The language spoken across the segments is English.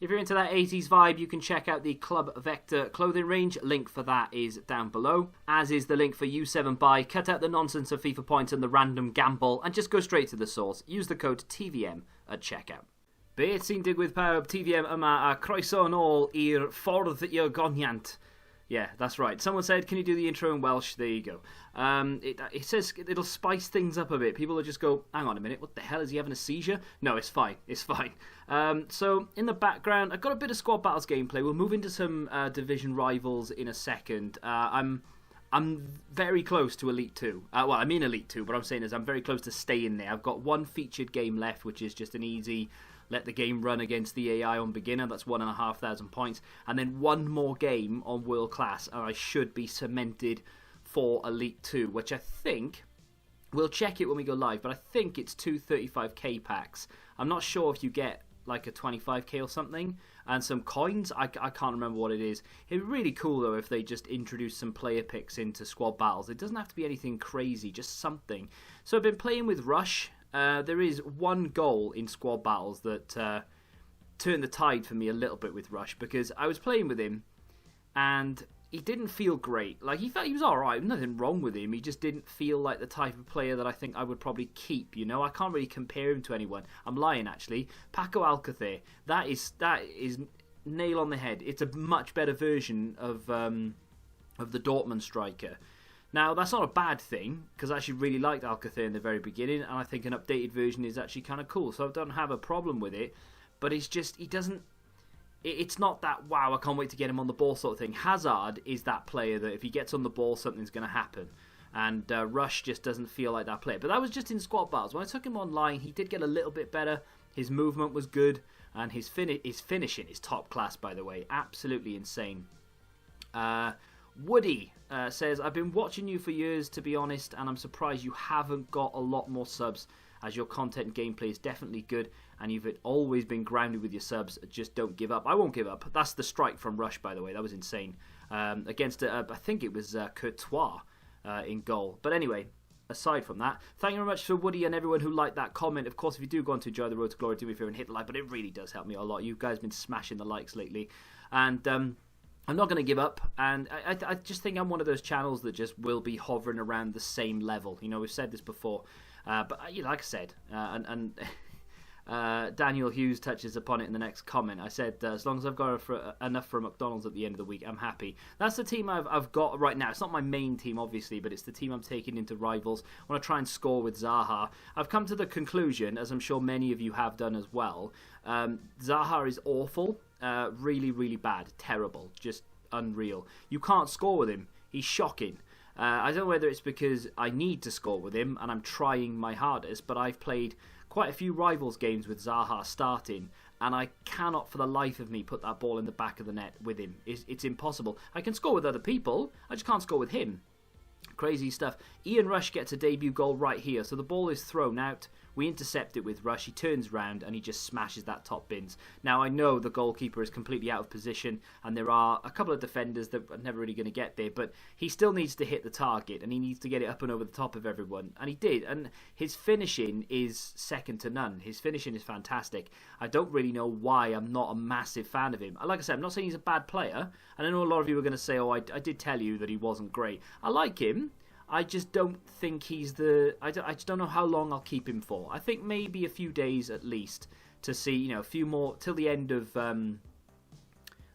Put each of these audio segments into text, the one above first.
If you're into that 80s vibe, you can check out the Club Vector clothing range. Link for that is down below, as is the link for U7 Buy. Cut out the nonsense of FIFA points and the random gamble, and just go straight to the source. Use the code TVM at checkout. Beth sy'n digwydd pawb, TVM yma a croeso yn ôl i'r ffordd i'r goniant. Yeah, that's right. Someone said, can you do the intro in Welsh? There you go. It says it'll spice things up a bit. People will just go, hang on a minute, what the hell, is he having a seizure? No, it's fine. It's fine. So, in the background, I've got a bit of Squad Battles gameplay. We'll move into some Division rivals in a second. I'm very close to Elite 2. Well, I'm in Elite 2, but I'm saying is I'm very close to staying there. I've got one featured game left, which is just an easy... let the game run against the AI on beginner, that's 1,500 points, and then one more game on world class, and I should be cemented for Elite 2, which I think, we'll check it when we go live, but I think it's 2 35k packs. I'm not sure if you get like a 25k or something, and some coins, I can't remember what it is. It'd be really cool though if they just introduced some player picks into Squad Battles. It doesn't have to be anything crazy, just something. So I've been playing with Rush. There is one goal in Squad Battles that turned the tide for me a little bit with Rush, because I was playing with him and he didn't feel great. Like, he felt he was alright, nothing wrong with him, he just didn't feel like the type of player that I think I would probably keep, you know? I can't really compare him to anyone. I'm lying, actually. Paco Alcacer, that is nail on the head. It's a much better version of the Dortmund striker. Now, that's not a bad thing, because I actually really liked Alcacer in the very beginning, and I think an updated version is actually kind of cool, so I don't have a problem with it, but it's just, he doesn't, it's not that, wow, I can't wait to get him on the ball sort of thing. Hazard is that player that if he gets on the ball, something's going to happen, and Rush just doesn't feel like that player. But that was just in Squad Battles. When I took him online, he did get a little bit better, his movement was good, and his finishing is top class, by the way, absolutely insane. Woody says, I've been watching you for years, to be honest, and I'm surprised you haven't got a lot more subs, as your content and gameplay is definitely good, and you've always been grounded with your subs. Just don't give up. I won't give up. That's the strike from Rush, by the way. That was insane. Against, I think it was Courtois in goal. But anyway, aside from that, thank you very much for Woody and everyone who liked that comment. Of course, if you do go on to Enjoy the Road to Glory, do me a favor and hit the like, but it really does help me a lot. You guys have been smashing the likes lately. And I'm not going to give up, and I just think I'm one of those channels that just will be hovering around the same level. You know, we've said this before, but you know, like I said, Daniel Hughes touches upon it in the next comment. I said, as long as I've got enough for a McDonald's at the end of the week, I'm happy. That's the team I've got right now. It's not my main team, obviously, but it's the team I'm taking into rivals. I want to try and score with Zaha. I've come to the conclusion, as I'm sure many of you have done as well, Zaha is awful. Really, really bad. Terrible. Just unreal. You can't score with him. He's shocking. I don't know whether it's because I need to score with him and I'm trying my hardest, but I've played quite a few rivals games with Zaha starting, and I cannot for the life of me put that ball in the back of the net with him. It's impossible. I can score with other people. I just can't score with him. Crazy stuff. Ian Rush gets a debut goal right here. So the ball is thrown out. We intercept it with Rush. He turns round and he just smashes that top bins. Now, I know the goalkeeper is completely out of position and there are a couple of defenders that are never really going to get there, but he still needs to hit the target and he needs to get it up and over the top of everyone. And he did. And his finishing is second to none. His finishing is fantastic. I don't really know why I'm not a massive fan of him. Like I said, I'm not saying he's a bad player. And I know a lot of you are going to say, oh, I did tell you that he wasn't great. I like him. I just don't think he's the... I just don't know how long I'll keep him for. I think maybe a few days at least to see, you know, a few more... Till the end of,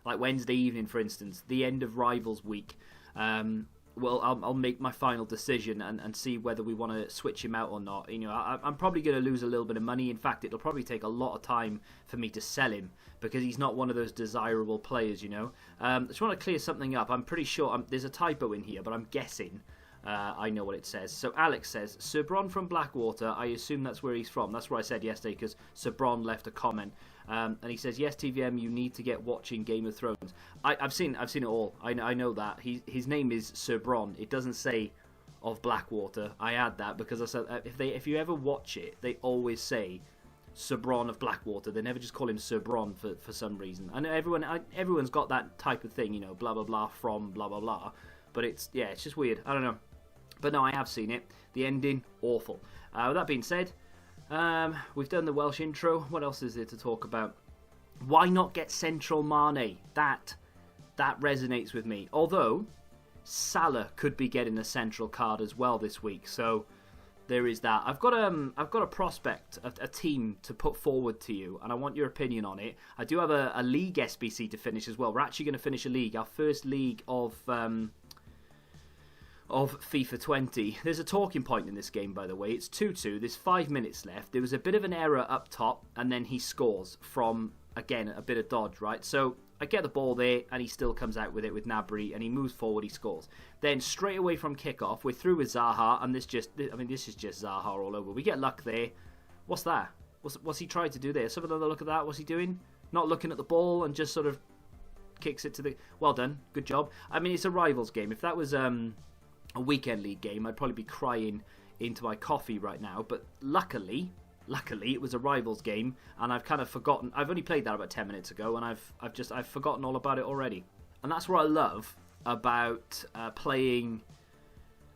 like Wednesday evening, for instance, the end of Rivals Week. Well, I'll make my final decision and see whether we want to switch him out or not. You know, I'm probably going to lose a little bit of money. In fact, it'll probably take a lot of time for me to sell him because he's not one of those desirable players, you know. I just want to clear something up. I'm pretty sure... there's a typo in here, but I'm guessing... I know what it says. So Alex says, Sebron from Blackwater, I assume that's where he's from. That's what I said yesterday because Sebron left a comment. And he says, yes, TVM, you need to get watching Game of Thrones. I've seen it all. I know that. His name is Sebron. It doesn't say of Blackwater. I add that because I said if you ever watch it, they always say Sebron of Blackwater. They never just call him Sebron for some reason. I know everyone's got that type of thing, you know, blah, blah, blah, from blah, blah, blah. But it's just weird. I don't know. But no, I have seen it. The ending, awful. With that being said, we've done the Welsh intro. What else is there to talk about? Why not get Central Mane? That resonates with me. Although Salah could be getting a central card as well this week, so there is that. I've got a prospect, a team to put forward to you, and I want your opinion on it. I do have a league SBC to finish as well. We're actually going to finish a league, our first league of FIFA 20. There's a talking point in this game, by the way. It's 2-2. There's 5 minutes left. There was a bit of an error up top, and then he scores from, again, a bit of dodge, right? So I get the ball there, and he still comes out with it with Gnabry, and he moves forward, he scores. Then straight away from kickoff, we're through with Zaha, and this is just Zaha all over. We get luck there. What's that? What's he trying to do there? Let's have another look at that. What's he doing? Not looking at the ball and just sort of kicks it to the... Well done. Good job. I mean, it's a rivals game. If that was a weekend league game, I'd probably be crying into my coffee right now. But luckily, it was a rivals game, and I've kind of forgotten. I've only played that about 10 minutes ago, and I've forgotten all about it already. And that's what I love about playing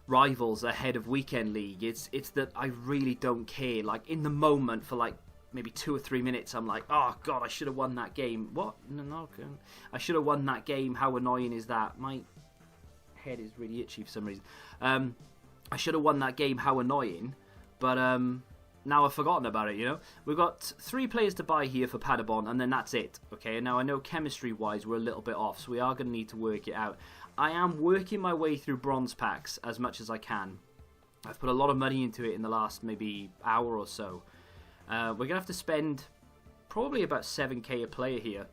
rivals ahead of weekend league. It's that I really don't care. Like, in the moment, for like maybe 2 or 3 minutes, I'm like, oh god, I should have won that game. What? No, I should have won that game. How annoying is that? My head is really itchy for some reason. I should have won that game. How annoying. But now I've forgotten about it, you know. We've got 3 players to buy here for Paderborn, and then that's it. Okay, now I know chemistry-wise we're a little bit off, so we are going to need to work it out. I am working my way through bronze packs as much as I can. I've put a lot of money into it in the last maybe hour or so. We're going to have to spend probably about 7k a player here.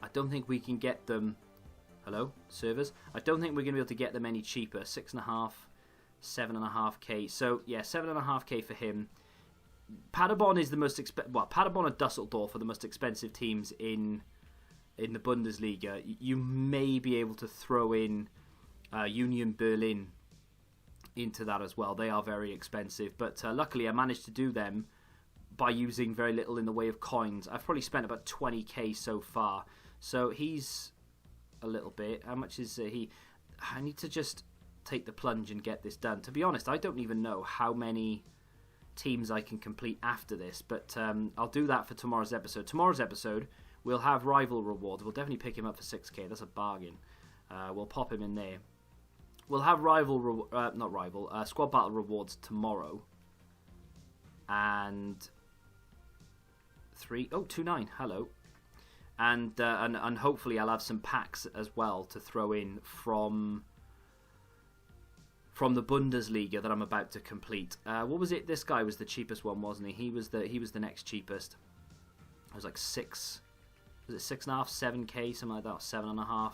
I don't think we can get them... Hello, servers? I don't think we're going to be able to get them any cheaper. 6.5, 7.5k. So, yeah, 7.5k for him. Paderborn is the most expensive... Well, Paderborn and Dusseldorf are the most expensive teams in the Bundesliga. You may be able to throw in Union Berlin into that as well. They are very expensive. But luckily, I managed to do them by using very little in the way of coins. I've probably spent about 20k so far. So he's a little bit. How much is he? I need to just take the plunge and get this done. To be honest, I don't even know how many teams I can complete after this, but I'll do that for tomorrow's episode. Tomorrow's episode, we'll have rival rewards. We'll definitely pick him up for 6k. That's a bargain. We'll pop him in there. We'll have squad battle rewards tomorrow. And 2-9. Hello. And hopefully I'll have some packs as well to throw in from the Bundesliga that I'm about to complete. What was it? This guy was the cheapest one, wasn't he? He was the next cheapest. It was like 6. Was it 6.5, 7k, something like that, 7.5.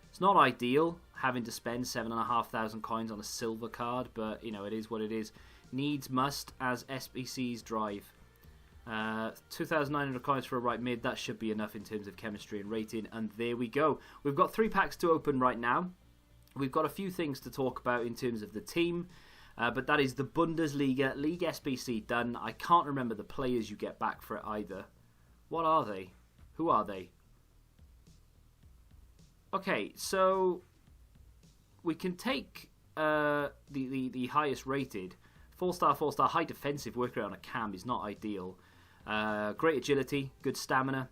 It's not ideal having to spend 7,500 coins on a silver card, but you know, it is what it is. Needs must, as SBCs drive. 2,900 coins for a right mid. That should be enough in terms of chemistry and rating. And there we go. We've got 3 packs to open right now. We've got a few things to talk about in terms of the team. But that is the Bundesliga League SBC done. I can't remember the players you get back for it either. What are they? Who are they? Okay, so we can take the highest rated. 4-star, 4-star, high defensive work rate on a cam is not ideal. Great agility, good stamina.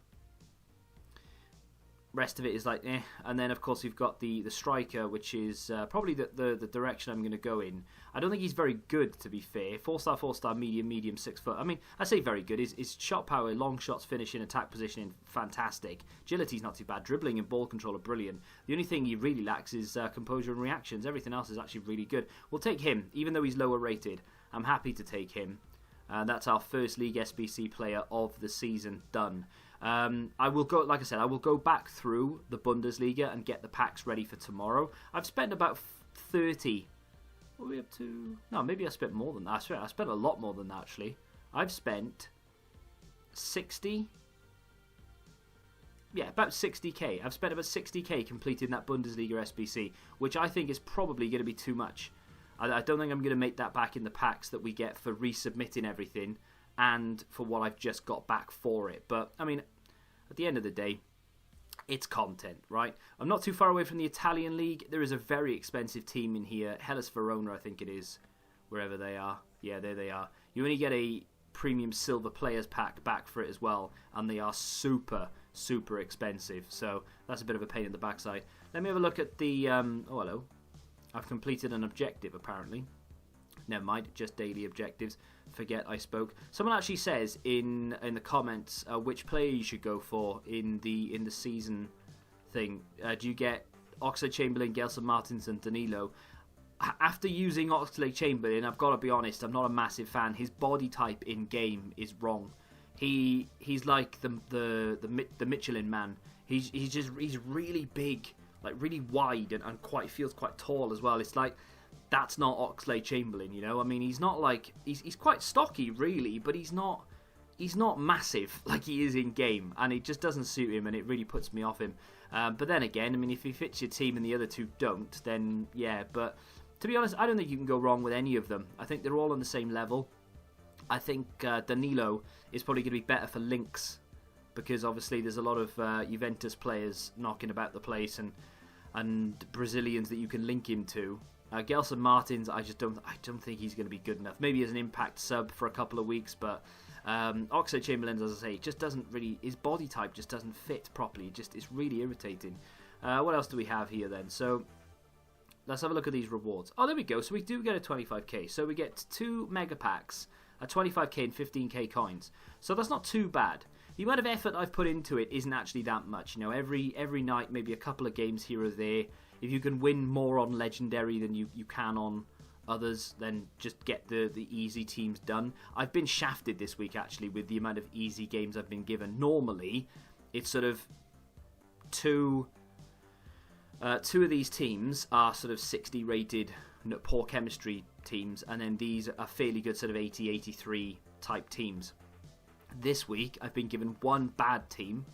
Rest of it is like eh. And then of course we've got the striker, which is probably the direction I'm going to go in. I don't think he's very good, to be fair. 4-star, 4-star, medium, 6 foot. I mean, I say very good. His shot power, long shots, finishing, attack positioning, fantastic. Agility's not too bad. Dribbling and ball control are brilliant. The only thing he really lacks is composure and reactions. Everything else is actually really good. We'll take him, even though he's lower rated. I'm happy to take him. That's our first League SBC player of the season done. I will go, like I said, I will go back through the Bundesliga and get the packs ready for tomorrow. I've spent about 30. What are we up to? No, maybe I spent more than that. I swear, I spent a lot more than that, actually. I've spent 60. Yeah, about 60k. I've spent about 60k completing that Bundesliga SBC, which I think is probably going to be too much. I don't think I'm going to make that back in the packs that we get for resubmitting everything and for what I've just got back for it. But, I mean, at the end of the day, it's content, right? I'm not too far away from the Italian league. There is a very expensive team in here. Hellas Verona, I think it is, wherever they are. Yeah, there they are. You only get a premium silver players pack back for it as well, and they are super expensive, so that's a bit of a pain in the backside. Let me have a look at the oh hello, I've completed an objective apparently. Never mind, just daily objectives. Forget I spoke. Someone actually says in the comments which player you should go for in the season thing. Do you get Oxlade-Chamberlain, Gelson-Martins and Danilo? After using Oxlade-Chamberlain, I've got to be honest, I'm not a massive fan. His body type in game is wrong. He's like the Michelin man. He's really big, like really wide, and feels quite tall as well. It's like, that's not Oxlade-Chamberlain, you know. I mean, he's not like he's quite stocky really, but he's not massive like he is in game, and it just doesn't suit him, and it really puts me off him. But then again, I mean, if he fits your team and the other two don't, then yeah. But to be honest, I don't think you can go wrong with any of them. I think they're all on the same level. I think Danilo is probably going to be better for links, because obviously there's a lot of Juventus players knocking about the place, and Brazilians that you can link him to. Gelson-Martins, I don't think he's going to be good enough. Maybe as an impact sub for a couple of weeks, but Oxlade-Chamberlain, as I say, just doesn't really, his body type just doesn't fit properly. It's really irritating. What else do we have here then? So let's have a look at these rewards. Oh, there we go. So we do get a 25k. So we get 2 mega packs, a 25k and 15k coins. So that's not too bad. The amount of effort I've put into it isn't actually that much. You know, every night, maybe a couple of games here or there. If you can win more on Legendary than you can on others, then just get the easy teams done. I've been shafted this week, actually, with the amount of easy games I've been given. Normally, it's sort of two of these teams are sort of 60 rated, poor chemistry teams, and then these are fairly good sort of 80, 83 type teams. This week, I've been given one bad team.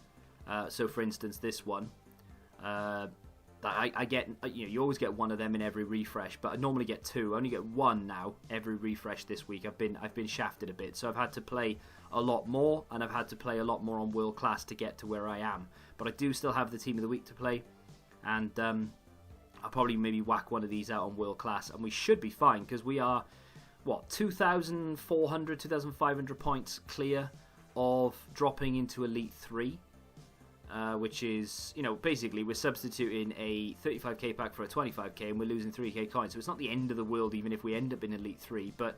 So, for instance, this one. I get, you always get one of them in every refresh, but I normally get 2. I only get 1 now every refresh this week. I've been shafted a bit, so I've had to play a lot more, and I've had to play a lot more on World Class to get to where I am. But I do still have the Team of the Week to play, and I'll probably maybe whack one of these out on World Class, and we should be fine, because we are, 2,400, 2,500 points clear of dropping into Elite 3. Which is, basically we're substituting a 35k pack for a 25k, and we're losing 3k coins. So it's not the end of the world even if we end up in Elite 3, but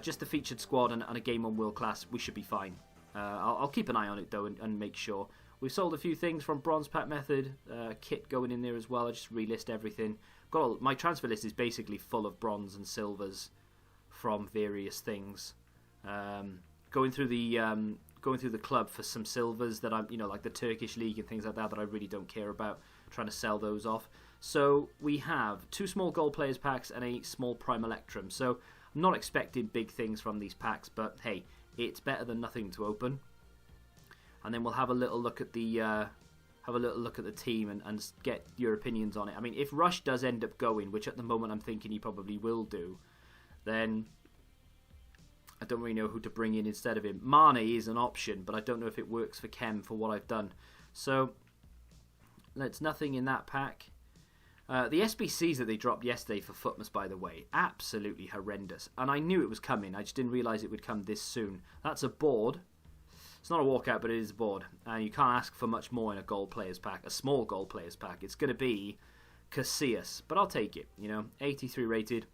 just the featured squad and a game on World Class, we should be fine. I'll keep an eye on it though, and make sure. We've sold a few things from Bronze Pack Method, kit going in there as well. I just relist everything. My transfer list is basically full of bronze and silvers from various things. Going through the club for some silvers that I'm, like the Turkish League and things like that I really don't care about, trying to sell those off. So we have 2 small gold players packs and a small Prime Electrum. So I'm not expecting big things from these packs, but hey, it's better than nothing to open. And then we'll have a little look at the team and get your opinions on it. I mean, if Rush does end up going, which at the moment I'm thinking he probably will do, then I don't really know who to bring in instead of him. Mane is an option, but I don't know if it works for Chem for what I've done. So, there's nothing in that pack. The SBCs that they dropped yesterday for Footmas, by the way, absolutely horrendous. And I knew it was coming, I just didn't realise it would come this soon. That's a board. It's not a walkout, but it is a board. And you can't ask for much more in a gold players pack, a small gold players pack. It's going to be Casillas, but I'll take it. 83 rated.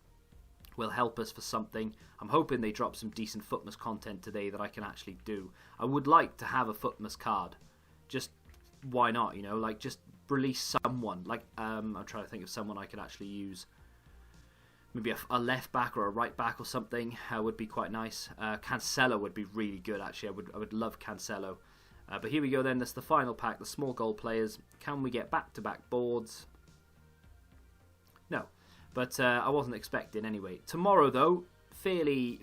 Will help us for something. I'm hoping they drop some decent Footmas content today that I can actually do. I would like to have a Footmas card. Just, why not, just release someone. I'm trying to think of someone I could actually use. Maybe a left back or a right back or something would be quite nice. Cancelo would be really good, actually. I would love Cancelo. But here we go then. That's the final pack, the small gold players. Can we get back-to-back boards? No. But I wasn't expecting anyway. Tomorrow, though, fairly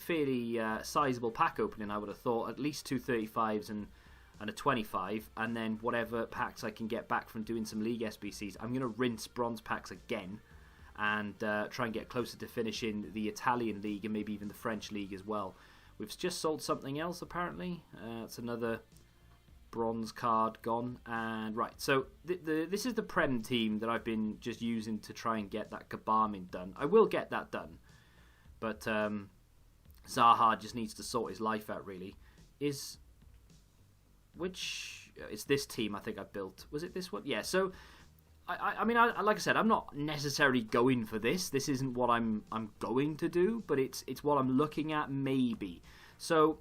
sizable pack opening, I would have thought. At least 2 35s and a 25. And then whatever packs I can get back from doing some League SBCs. I'm going to rinse bronze packs again. And try and get closer to finishing the Italian League and maybe even the French League as well. We've just sold something else, apparently. It's another bronze card gone. And right, so this is the Prem team that I've been just using to try and get that Gabarmin done. I will get that done, but Zaha just needs to sort his life out, really. It's this team I think I built. Was it this one? Yeah, so I mean, like I said, I'm not necessarily going for this. This isn't what I'm going to do, but it's what I'm looking at, maybe. So,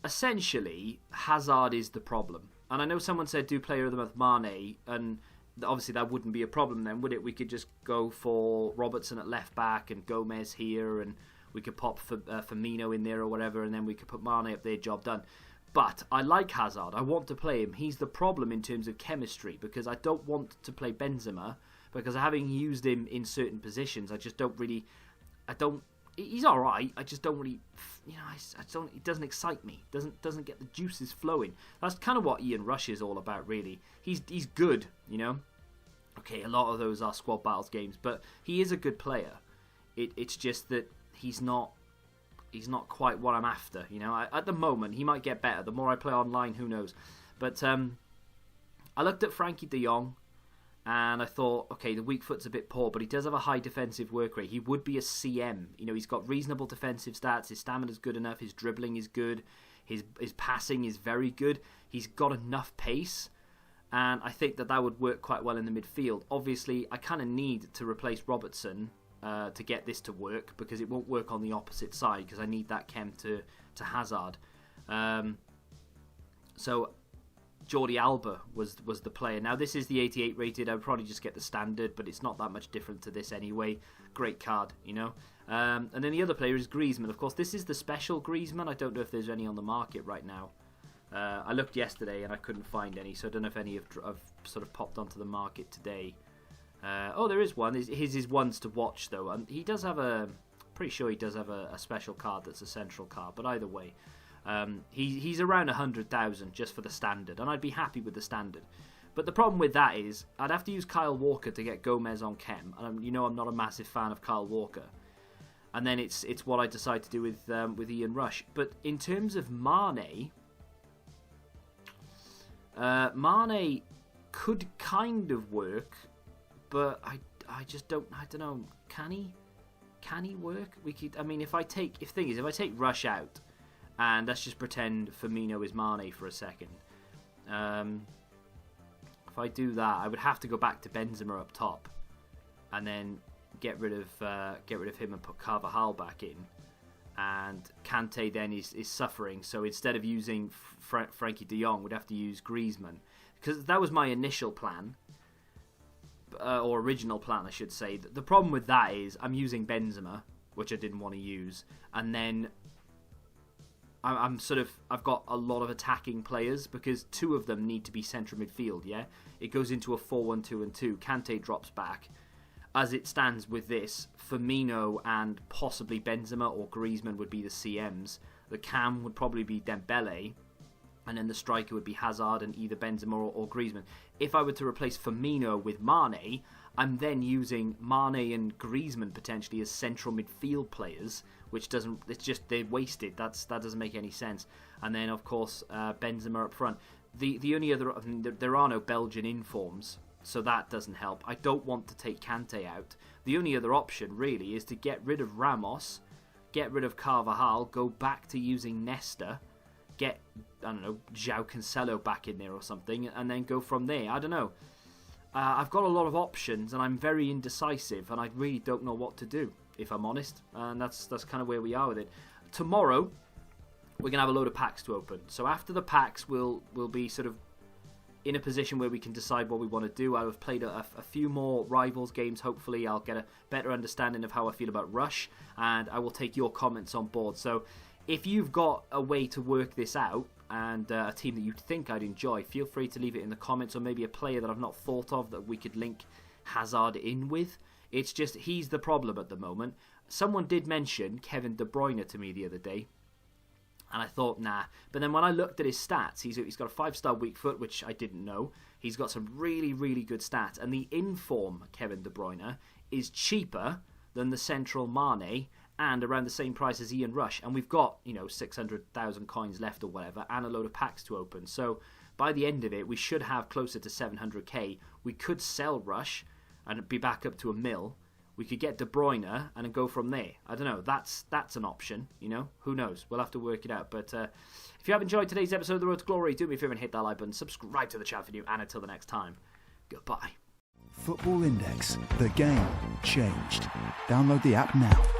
essentially, Hazard is the problem. And I know someone said, do player of the month Mane, and obviously that wouldn't be a problem then, would it? We could just go for Robertson at left back and Gomez here, and we could pop Firmino in there or whatever, and then we could put Mane up there, job done. But I like Hazard. I want to play him. He's the problem in terms of chemistry, because I don't want to play Benzema, because having used him in certain positions, I just don't really... He's all right. I just don't really... it doesn't excite me. Doesn't get the juices flowing. That's kind of what Ian Rush is all about, really. He's good, Okay, a lot of those are squad battles games, but he is a good player. It's just that he's not quite what I'm after, At the moment, he might get better. The more I play online, who knows? But I looked at Frankie de Jong, and I thought, okay, the weak foot's a bit poor, but he does have a high defensive work rate. He would be a CM. He's got reasonable defensive stats. His stamina's good enough. His dribbling is good. His passing is very good. He's got enough pace, and I think that would work quite well in the midfield. Obviously, I kind of need to replace Robertson to get this to work, because it won't work on the opposite side, because I need that chem to Hazard. So Jordi Alba was the player. Now this is the 88 rated. I would probably just get the standard, but it's not that much different to this anyway. Great card, And then the other player is Griezmann. Of course, this is the special Griezmann. I don't know if there's any on the market right now. I looked yesterday and I couldn't find any, so I don't know if any have sort of popped onto the market today. There is one. His is ones to watch, though. And he does have pretty sure he does have a special card that's a central card. But either way, he's around 100,000 just for the standard. And I'd be happy with the standard. But the problem with that is, I'd have to use Kyle Walker to get Gomez on chem. And I'm not a massive fan of Kyle Walker. And then it's what I decide to do with Ian Rush. But in terms of Mane, Mane could kind of work, but I just don't know. Can he work? If I take Rush out, and let's just pretend Firmino is Mane for a second. If I do that, I would have to go back to Benzema up top, and then get rid of him and put Carvajal back in. And Kante then is suffering, so instead of using Frankie de Jong, we'd have to use Griezmann, because that was my initial plan, or original plan, I should say. The problem with that is I'm using Benzema, which I didn't want to use, and then I've got a lot of attacking players, because two of them need to be central midfield. Yeah, it goes into a 4-1-2-2. Kante drops back. As it stands with this, Firmino and possibly Benzema or Griezmann would be the CMs. The cam would probably be Dembele, and then the striker would be Hazard and either Benzema or Griezmann. If I were to replace Firmino with Mane, I'm then using Mane and Griezmann potentially as central midfield players, which they're wasted. That doesn't make any sense. And then of course Benzema up front. The only other, there are no Belgian informs, so that doesn't help. I don't want to take Kante out. The only other option really is to get rid of Ramos, get rid of Carvajal, go back to using Nesta, get, I don't know, João Cancelo back in there or something, and then go from there. I don't know. I've got a lot of options, and I'm very indecisive, and I really don't know what to do, if I'm honest. And that's kind of where we are with it. Tomorrow, we're going to have a load of packs to open. So after the packs, we'll be sort of in a position where we can decide what we want to do. I've played a few more Rivals games. Hopefully I'll get a better understanding of how I feel about Rush, and I will take your comments on board. So if you've got a way to work this out, and a team that you think I'd enjoy, feel free to leave it in the comments, or maybe a player that I've not thought of that we could link Hazard in with. It's just, he's the problem at the moment. Someone did mention Kevin De Bruyne to me the other day, and I thought, nah. But then when I looked at his stats, he's got a 5-star weak foot, which I didn't know. He's got some really, really good stats. And the inform Kevin De Bruyne is cheaper than the central Mane, and around the same price as Ian Rush. And we've got, 600,000 coins left or whatever, and a load of packs to open. So by the end of it, we should have closer to 700k. We could sell Rush and be back up to 1 mil. we could get De Bruyne and then go from there. I don't know. That's an option, you know. Who knows? We'll have to work it out. But if you have enjoyed today's episode of The Road to Glory, do me a favour and hit that like button, subscribe to the channel for new, and until the next time, goodbye. Football Index. The game changed. Download the app now.